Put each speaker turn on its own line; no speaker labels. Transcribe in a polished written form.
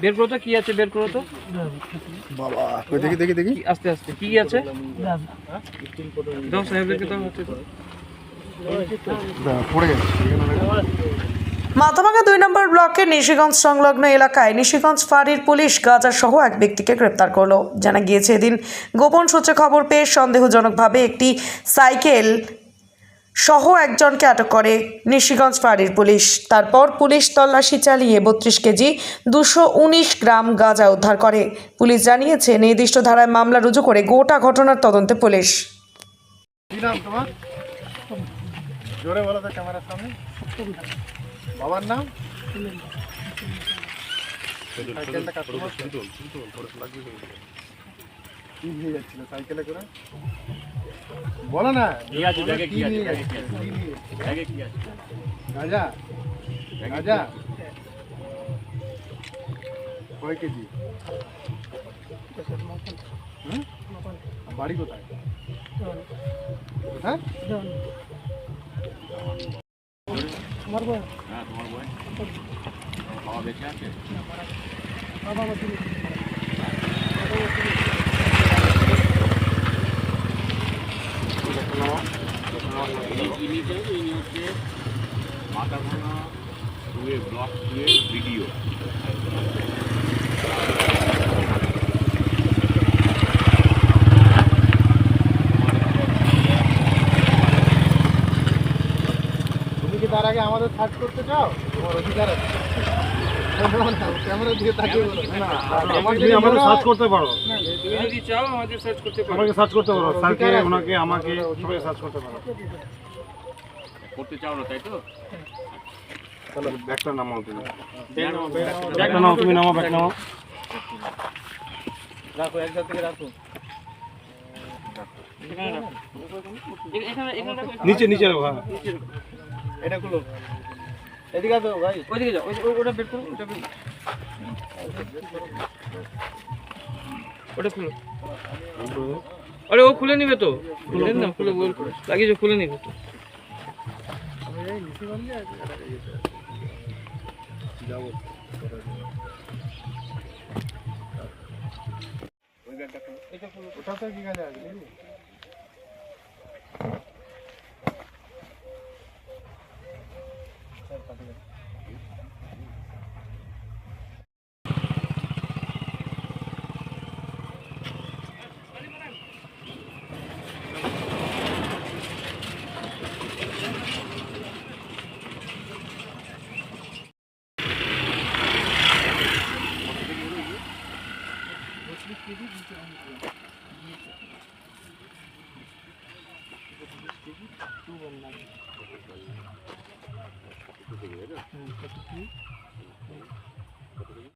বের করো তো কি আছে, বের করো তো
বাবা দেখি দেখি দেখি
আস্তে আস্তে কি আছে। দাও সাহেবদেরকে দাও হচ্ছে তো
পড়ে গেছে।
মাথাভাঙা 2 নম্বর ব্লকের নিশিগঞ্জ সংলগ্ন এলাকায় নিশিগঞ্জ ফাঁড়ির পুলিশ গাঁজা সহ এক ব্যক্তিকে গ্রেপ্তার করলো। জানা গিয়েছে এদিন গোপন সূত্রে খবর পেয়ে সন্দেহজনকভাবে একটি সাইকেল সহ একজনকে আটক করে নিশিগঞ্জ ফাঁড়ির পুলিশ। তারপর পুলিশ তল্লাশি চালিয়ে 32 কেজি 219 গ্রাম গাঁজা উদ্ধার করে। পুলিশ জানিয়েছে নির্দিষ্ট ধারায় মামলা রুজু করে গোটা ঘটনার তদন্তে পুলিশ।
কি নাম তোমার? জোরে বলো তো ক্যামেরার সামনে। বাবার নাম? সাইকেলটা কাস্টমার কি নিয়ে যাচ্ছিল সাইকেলে করে? বলো না।
ঠিক আছে, ব্যাগে কি আছে, ব্যাগে কি আছে, ব্যাগে কি আছে?
গাঁজা গাঁজা কয় কেজি? বাড়ি কোথায়? হ্যাঁ
তোমার বই? হ্যাঁ তোমার বই। বাবা বেঁচে আছে? বাবা বেঁচে আছে। Mathabhanga 2 block 2 video.
তুমি কি তার আগে আমাদের সার্চ করতে চাও? তোমার অধিকার আছে। ক্যামেরার দিকে তাকিয়ে বলো। না
তুমি আমাদের সার্চ করতে পারো,
তুমি যদি চাও আমাদের সার্চ করতে পারো।
আমাকে সার্চ করতে পারো, স্যারকে, ওনাকে, আমাকে, সবাই সার্চ করতে পারো।
করতে চাও না তাই তো?
তাহলে ব্যাগটা নামাও তুমি। ব্যাগটা নাও, তুমি নামাও, ব্যাগ নামাও।
রাখো একসাথে থেকে রাখো। এখানে রাখো। এখানে রাখো।
নিচে নিচে রাখো। হ্যাঁ
এটা খুলো। এদিকে আসো ভাই।
ওইদিকে যাও, ওটা বের করো, ওটা বের করো। ওটা খুলো। আরে ও খুলে নিবে তো, খুলে না, খুলে বল লাগিয়ে খুলে নিবে তো।
যাবো ওটাতে কি গাঁজা আছে?